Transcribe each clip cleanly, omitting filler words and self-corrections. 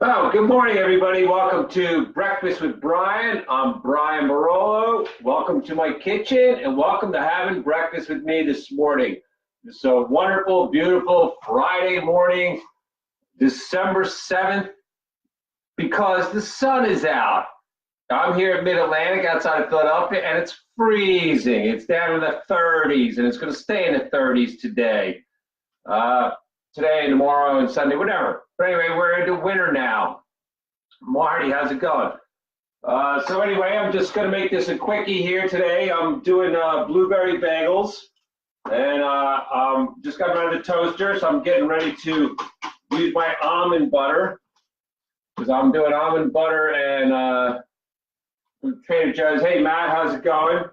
Oh, good morning, everybody. Welcome to Breakfast with Brian. I'm Brian Barolo. Welcome to my kitchen and welcome to having breakfast with me this morning. It's a wonderful, beautiful Friday morning, December 7th, because the sun is out. I'm here at Mid-Atlantic outside of Philadelphia, and it's freezing. It's down in the 30s, and it's going to stay in the 30s today. Today, tomorrow, and Sunday, whatever. But anyway, we're into winter now. Marty, how's it going? So anyway, I'm just going to make this a quickie here today. I'm doing blueberry bagels, and just got them out of the toaster, so I'm getting ready to use my almond butter, because I'm doing almond butter and from Trader Joe's. Hey, Matt, how's it going? A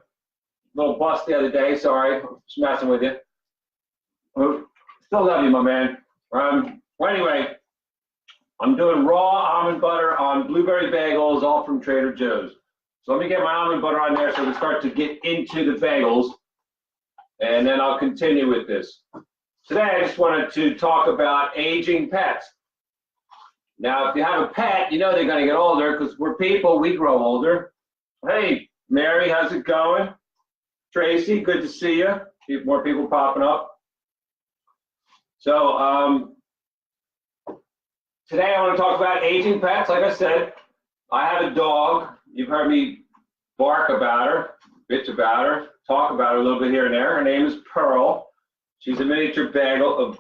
little bust the other day, sorry. Just messing with you. Still love you, my man. Well, anyway, I'm doing raw almond butter on blueberry bagels, all from Trader Joe's. So let me get my almond butter on there so we start to get into the bagels, and then I'll continue with this. Today, I just wanted to talk about aging pets. Now, if you have a pet, you know they're going to get older because we're people, we grow older. Hey, Mary, how's it going? Tracy, good to see you. More people popping up. So today I want to talk about aging pets. Like I said, I have a dog. You've heard me bark about her, bitch about her, talk about her a little bit here and there. Her name is Pearl. She's a miniature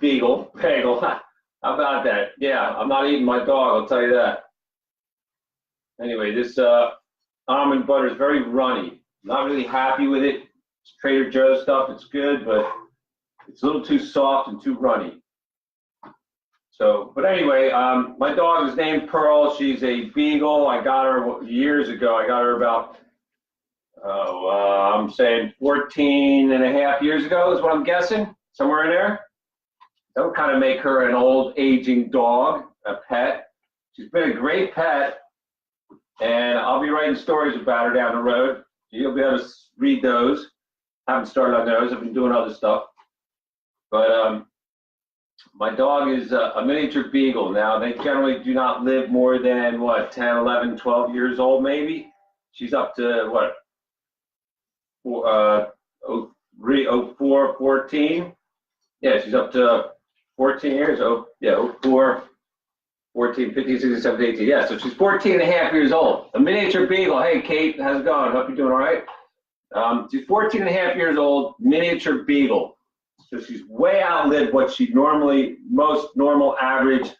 Beagle. How about that? Yeah, I'm not eating my dog, I'll tell you that. Anyway, this almond butter is very runny. Not really happy with it. It's Trader Joe's stuff. It's good, but it's a little too soft and too runny. So, but anyway, my dog is named Pearl. She's a Beagle. I got her years ago. I got her about, I'm saying 14 and a half years ago is what I'm guessing, somewhere in there. That would kind of make her an old aging dog, a pet. She's been a great pet, and I'll be writing stories about her down the road. You'll be able to read those. Haven't started on those. I've been doing other stuff. But my dog is a miniature Beagle. Now, they generally do not live more than, what, 10, 11, 12 years old, maybe? She's up to, what, 04, 14? Yeah, she's up to 14 years. Oh, yeah, 04, 14, 15, 16, 17, 18. Yeah, so she's 14 and a half years old. A miniature Beagle. Hey, Kate, how's it going? Hope you're doing all right. She's 14 and a half years old, miniature Beagle. So she's way outlived what she most normal average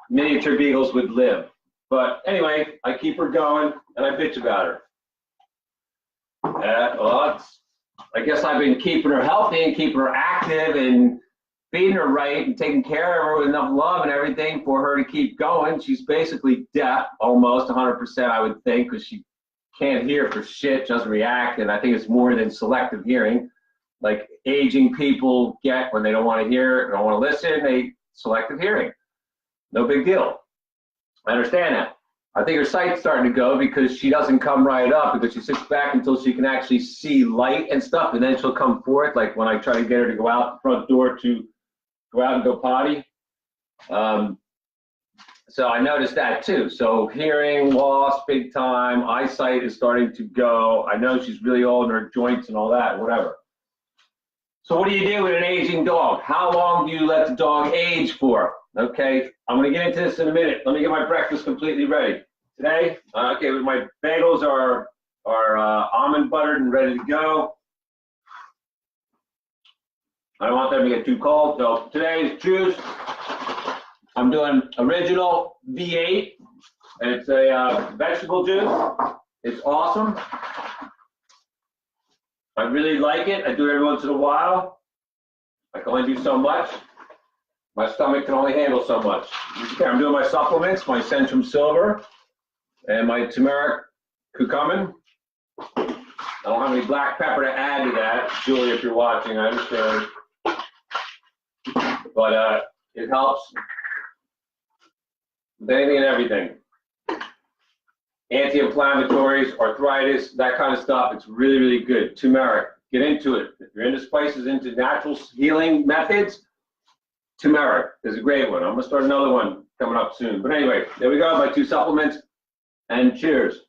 miniature Beagles would live. But anyway, I keep her going and I bitch about her. I guess I've been keeping her healthy and keeping her active and feeding her right and taking care of her with enough love and everything for her to keep going. She's basically deaf, almost 100%, I would think, because she can't hear for shit, doesn't react, and I think it's more than selective hearing. Like aging people get when they don't want to hear, don't want to listen, they selective hearing. No big deal. I understand that. I think her sight's starting to go because she doesn't come right up, because she sits back until she can actually see light and stuff, and then she'll come forth, like when I try to get her to go out the front door to go out and go potty. So I noticed that too. So hearing loss big time, eyesight is starting to go. I know she's really old in her joints and all that, whatever. So what do you do with an aging dog? How long do you let the dog age for? Okay, I'm going to get into this in a minute. Let me get my breakfast completely ready. Today, okay, my bagels are almond buttered and ready to go. I don't want them to get too cold. So today's juice, I'm doing original V8. It's a vegetable juice. It's awesome. I really like it. I do it every once in a while. I can only do so much. My stomach can only handle so much. Okay, I'm doing my supplements, my Centrum Silver, and my turmeric curcumin. I don't have any black pepper to add to that. Julie, if you're watching, I understand. But it helps with anything and everything. Anti-inflammatories, arthritis, that kind of stuff. It's really, really good. Turmeric, get into it. If you're into spices, into natural healing methods, turmeric is a great one. I'm gonna start another one coming up soon. But anyway, there we go, my 2 supplements, and cheers.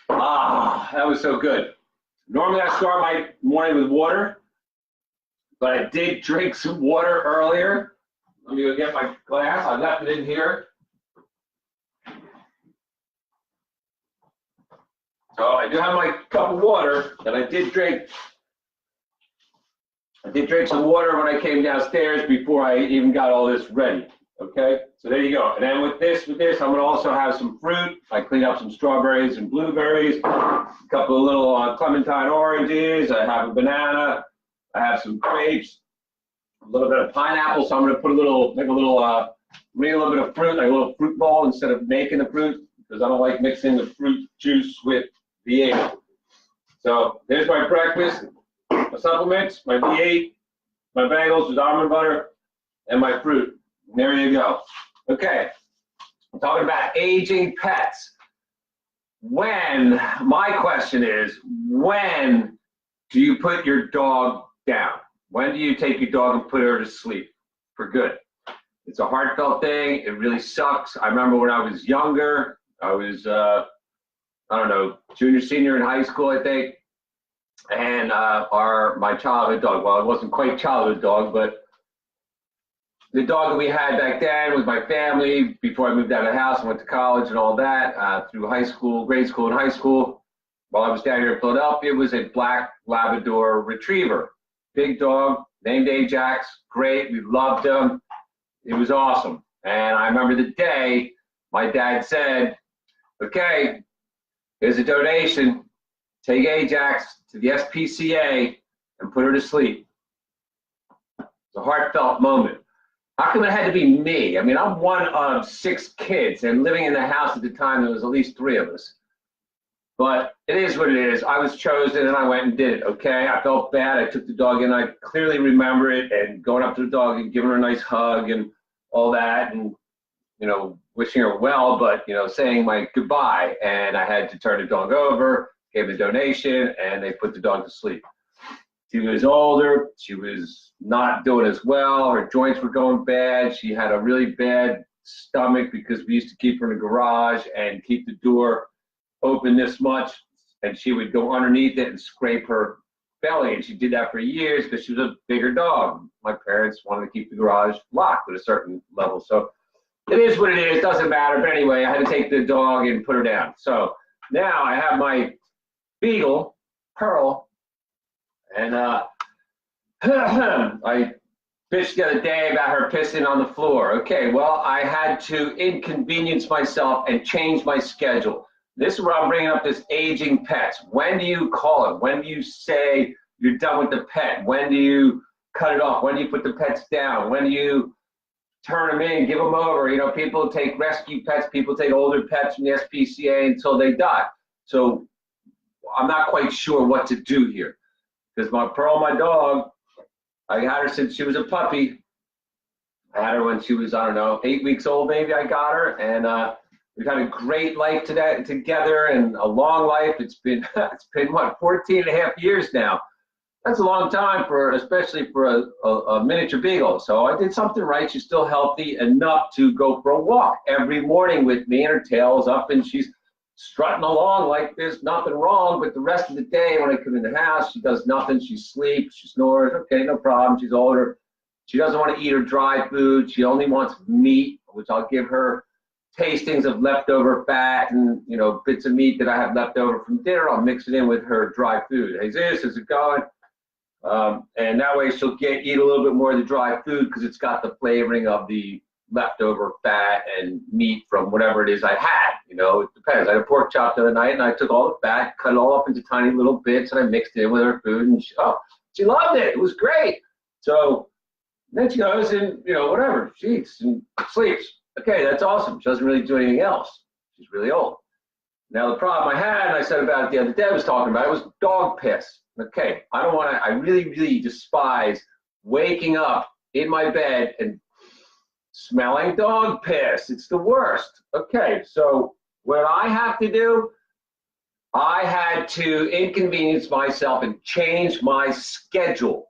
Ah, that was so good. Normally I start my morning with water, but I did drink some water earlier. Let me go get my glass. I left it in here. So I do have my cup of water that I did drink. I did drink some water when I came downstairs before I even got all this ready. Okay, so there you go. And then with this, I'm going to also have some fruit. I cleaned up some strawberries and blueberries, a couple of little clementine oranges. I have a banana. I have some grapes, a little bit of pineapple. So I'm going to put make a little bit of fruit, like a little fruit bowl instead of making the fruit, because I don't like mixing the fruit juice with V8. So there's my breakfast, my supplements, my V8, my bagels with almond butter, and my fruit. And there you go. Okay, I'm talking about aging pets. My question is, when do you put your dog down? When do you take your dog and put her to sleep for good? It's a heartfelt thing. It really sucks. I remember when I was younger, I was, I don't know, junior, senior in high school, I think. And my childhood dog, well, it wasn't quite childhood dog, but the dog that we had back then was my family before I moved out of the house and went to college and all that, through high school, grade school and high school. While I was down here in Philadelphia, it was a black Labrador retriever. Big dog, named Ajax, great, we loved him. It was awesome. And I remember the day my dad said, okay, here's a donation, take Ajax to the SPCA and put her to sleep. It's a heartfelt moment. How come it had to be me? I mean, I'm one of 6 kids, and living in the house at the time, there was at least 3 of us. But it is what it is. I was chosen, and I went and did it, okay? I felt bad. I took the dog in. I clearly remember it, and going up to the dog and giving her a nice hug and all that, and, you know, wishing her well, but, you know, saying my goodbye. And I had to turn the dog over, gave a donation, and they put the dog to sleep. She was older, she was not doing as well, her joints were going bad, she had a really bad stomach because we used to keep her in the garage and keep the door open this much, and she would go underneath it and scrape her belly, and she did that for years because she was a bigger dog. My parents wanted to keep the garage locked at a certain level, so it is what it is, doesn't matter. But anyway, I had to take the dog and put her down. So now I have my Beagle, Pearl, and I bitched the other day about her pissing on the floor. Okay, well, I had to inconvenience myself and change my schedule. This is where I'm bringing up this aging pets. When do you call it? When do you say you're done with the pet? When do you cut it off? When do you put the pets down? When do you turn them in, give them over? You know, people take rescue pets, people take older pets from the SPCA until they die. So I'm not quite sure what to do here. Because my Pearl, my dog, I had her since she was a puppy. I had her when she was, I don't know, 8 weeks old maybe. I got her, and we've had a great life together and a long life. It's been what, 14 and a half years now. That's a long time especially for a miniature beagle. So I did something right. She's still healthy enough to go for a walk every morning with me, and her tail's up, and she's strutting along like there's nothing wrong. But the rest of the day when I come in the house, she does nothing. She sleeps, she snores. Okay, no problem. She's older. She doesn't want to eat her dry food. She only wants meat, which I'll give her tastings of leftover fat and, you know, bits of meat that I have left over from dinner. I'll mix it in with her dry food. Hey, Zeus, is it going? And that way she'll eat a little bit more of the dry food because it's got the flavoring of the leftover fat and meat from whatever it is I had. You know, it depends. I had a pork chop the other night, and I took all the fat, cut it all up into tiny little bits, and I mixed it in with her food, and she loved it. It was great. So then she goes and, you know, whatever, she eats and sleeps. Okay, that's awesome. She doesn't really do anything else. She's really old. Now the problem I had, and I said about it the other day, I was talking about it, was dog piss. Okay, I really, really despise waking up in my bed and smelling dog piss. It's the worst. Okay, so what I have to do, I had to inconvenience myself and change my schedule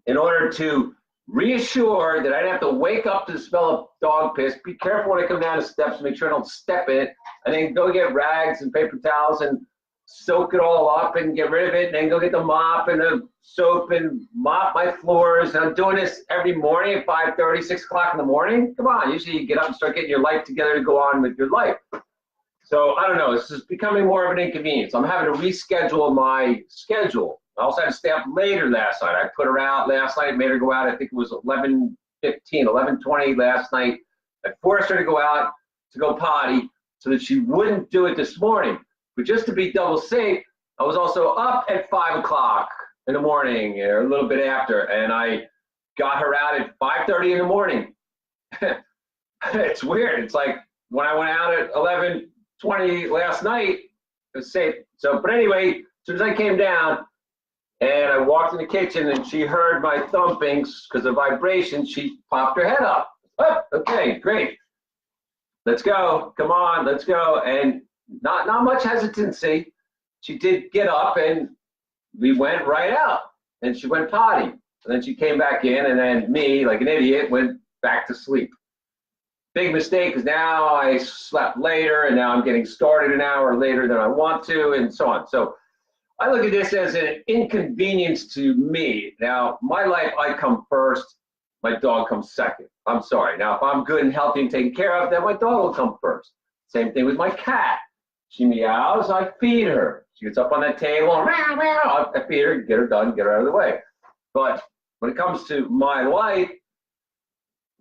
in order to reassure that I didn't have to wake up to the smell of dog piss. Be careful when I come down the steps, make sure I don't step in it, and then go get rags and paper towels and soak it all up and get rid of it, and then go get the mop and the soap and mop my floors. And I'm doing this every morning at 5:30, 6 o'clock in the morning. Come on, usually you get up and start getting your life together to go on with your life. So I don't know, this is becoming more of an inconvenience. I'm having to reschedule my schedule. I also had to stay up later last night. I put her out last night, made her go out, I think it was 11:15, 11:20 last night. I forced her to go out to go potty so that she wouldn't do it this morning. But just to be double safe, I was also up at 5 o'clock in the morning, or a little bit after, and I got her out at 5:30 in the morning. It's weird. It's like when I went out at 11:20 last night, it was safe. So, but anyway, as soon as I came down and I walked in the kitchen and she heard my thumpings because of vibration, she popped her head up. Oh, okay, great. Let's go. Come on, let's go. And not much hesitancy. She did get up and we went right out. And she went potty. And then she came back in, and then me, like an idiot, went back to sleep. Big mistake, because now I slept later, and now I'm getting started an hour later than I want to, and so on. So I look at this as an inconvenience to me. Now, my life, I come first. My dog comes second. I'm sorry. Now, if I'm good and healthy and taken care of, then my dog will come first. Same thing with my cat. She meows, I feed her. She gets up on that table, and meow, meow, I feed her, get her done, get her out of the way. But when it comes to my life,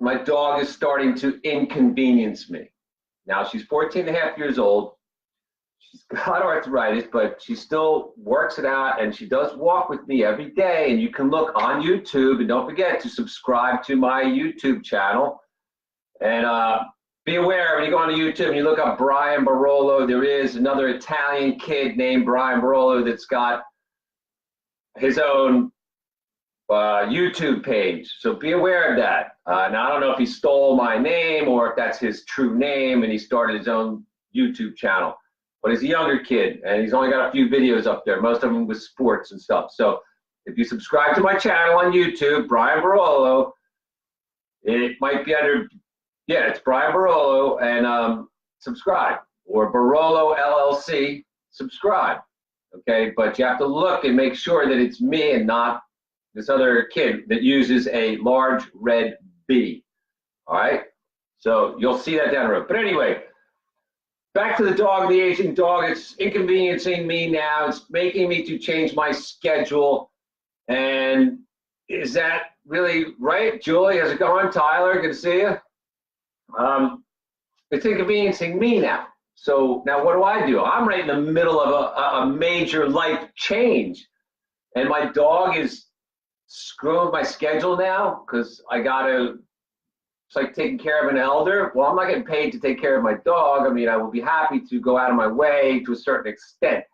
my dog is starting to inconvenience me. Now, she's 14 and a half years old. She's got arthritis, but she still works it out, and she does walk with me every day. And you can look on YouTube, and don't forget to subscribe to my YouTube channel. And be aware when you go on YouTube and you look up Brian Barolo, there is another Italian kid named Brian Barolo that's got his own YouTube page. So be aware of that. Now, I don't know if he stole my name or if that's his true name and he started his own YouTube channel. But he's a younger kid and he's only got a few videos up there, most of them with sports and stuff. So if you subscribe to my channel on YouTube, Brian Barolo, it might be under, yeah, it's Brian Barolo, and subscribe. Or Barolo LLC, subscribe. Okay, but you have to look and make sure that it's me and not this other kid that uses a large red B. All right, so you'll see that down the road. But anyway, back to the dog, the aging dog. It's inconveniencing me now. It's making me to change my schedule. And is that really right? Julie, how's it going? Tyler, good to see you. It's inconveniencing me now. So now what do? I'm right in the middle of a major life change. And my dog is screwing my schedule now because I got to, it's like taking care of an elder. Well, I'm not getting paid to take care of my dog. I mean, I will be happy to go out of my way to a certain extent,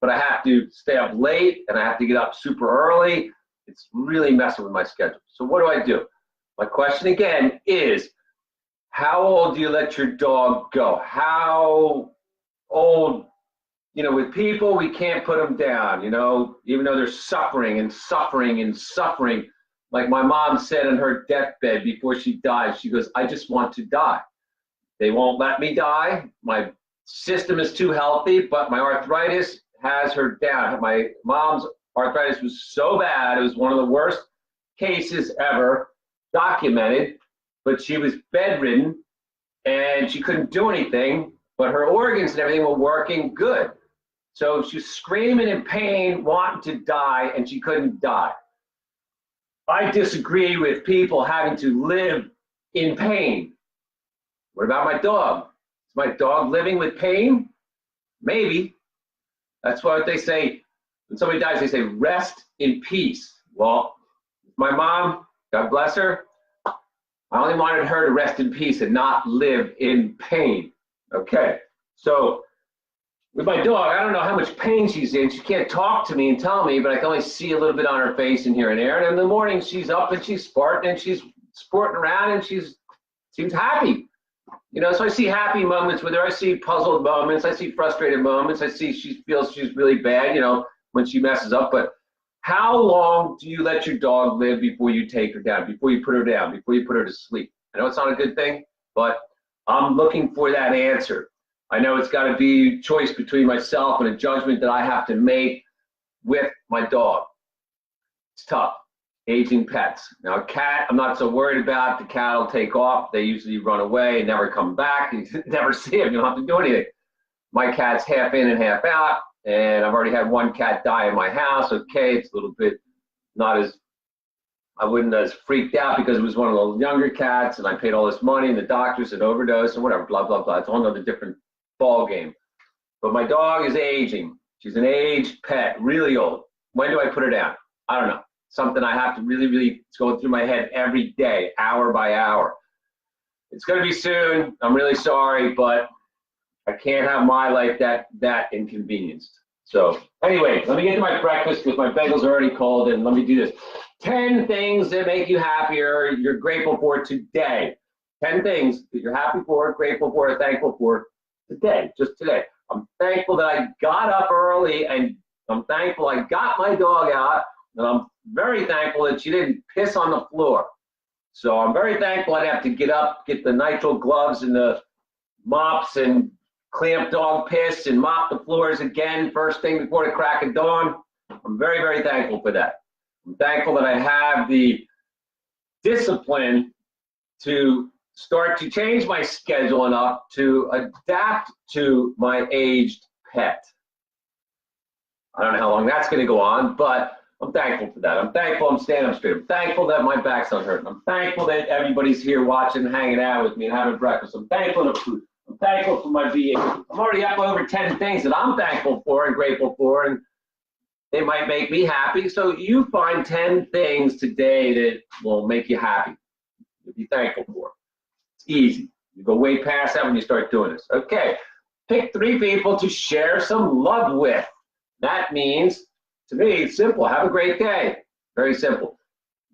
but I have to stay up late and I have to get up super early. It's really messing with my schedule. So what do? My question again is, how old do you let your dog go? How old, you know, with people, we can't put them down, you know, even though they're suffering and suffering and suffering. Like my mom said on her deathbed before she died, she goes, I just want to die. They won't let me die. My system is too healthy, but my arthritis has her down. My mom's arthritis was so bad. It was one of the worst cases ever documented, but she was bedridden and she couldn't do anything, but her organs and everything were working good. So she was screaming in pain, wanting to die, and she couldn't die. I disagree with people having to live in pain. What about my dog? Is my dog living with pain? Maybe. That's what they say. When somebody dies, they say, rest in peace. Well, my mom, God bless her, I only wanted her to rest in peace and not live in pain. Okay, so with my dog, I don't know how much pain she's in. She can't talk to me and tell me, but I can only see a little bit on her face and here and there. And in the morning, she's up and she's sporting around and she seems happy. You know, so I see happy moments with her. I see puzzled moments. I see frustrated moments. I see she feels she's really bad, you know, when she messes up. But how long do you let your dog live before you take her down, before you put her down, before you put her to sleep? I know it's not a good thing, but I'm looking for that answer. I know it's got to be a choice between myself and a judgment that I have to make with my dog. It's tough. Aging pets. Now, a cat, I'm not so worried about. The cat will take off. They usually run away and never come back. You never see them. You don't have to do anything. My cat's half in and half out, and I've already had one cat die in my house. Okay, it's a little bit not as, I wouldn't as freaked out because it was one of those younger cats, and I paid all this money, and the doctor said overdose and whatever, blah, blah, blah. It's a whole other different ball game. But my dog is aging. She's an aged pet, really old. When do I put her down? I don't know. Something I have to really, it's going through my head every day, hour by hour. It's going to be soon. I'm really sorry, but I can't have my life that inconvenienced. So anyway, let me get to my breakfast because my bagels are already cold, and let me do this. 10 things that make you happier, you're grateful for today. 10 things that you're happy for, grateful for, thankful for today, just today. I'm thankful that I got up early, and I'm thankful I got my dog out, and I'm very thankful that she didn't piss on the floor. So I'm very thankful I'd have to get up, get the nitrile gloves and the mops and clean up dog piss and mop the floors again first thing before the crack of dawn. I'm very thankful for that. I'm thankful that I have the discipline to start to change my schedule enough to adapt to my aged pet. I don't know how long that's going to go on, but I'm thankful for that. I'm thankful I'm standing up straight. I'm thankful that my back's not hurting. I'm thankful that everybody's here watching, hanging out with me and having breakfast. I'm thankful for food. I'm thankful for my Beagle. I'm already up over 10 things that I'm thankful for and grateful for, and they might make me happy. So you find 10 things today that will make you happy, to be thankful for. It's easy. You go way past that when you start doing this. Okay, pick 3 people to share some love with. That means, to me, it's simple. Have a great day. Very simple.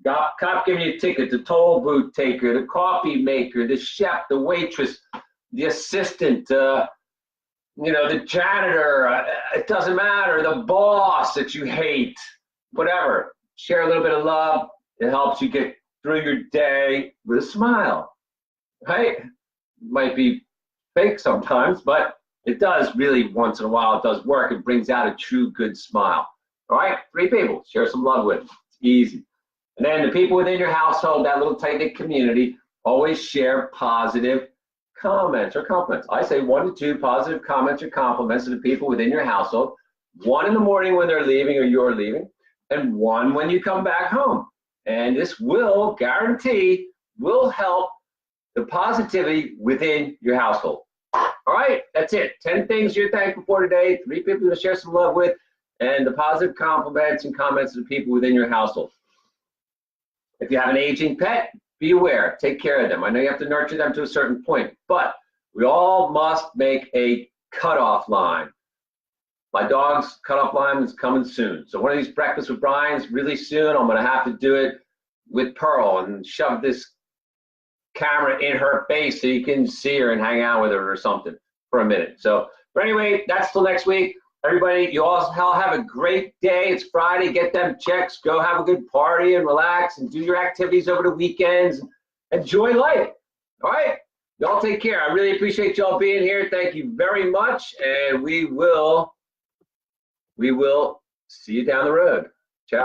Cop giving you a ticket, the toll booth taker, the coffee maker, the chef, the waitress, the assistant, you know, the janitor, it doesn't matter, the boss that you hate, whatever. Share a little bit of love. It helps you get through your day with a smile, right? It might be fake sometimes, but it does really, once in a while, it does work. It brings out a true good smile. All right, 3 people, share some love with. It's easy. And then the people within your household, that little tight-knit community, always share positive comments or compliments. I say 1 to 2 positive comments or compliments to the people within your household. 1 in the morning when they're leaving or you're leaving, and 1 when you come back home. And this will guarantee, will help the positivity within your household. All right, that's it. 10 things you're thankful for today, 3 people to share some love with, and the positive compliments and comments to the people within your household. If you have an aging pet, be aware, take care of them. I know you have to nurture them to a certain point, but we all must make a cutoff line. My dog's cutoff line is coming soon. So one of these Breakfast with Brian's really soon. I'm gonna have to do it with Pearl and shove this camera in her face so you can see her and hang out with her or something for a minute. So, but anyway, that's till next week. Everybody, you all have a great day. It's Friday. Get them checks. Go have a good party and relax and do your activities over the weekends. Enjoy life. All right? Y'all take care. I really appreciate y'all being here. Thank you very much. And we will see you down the road.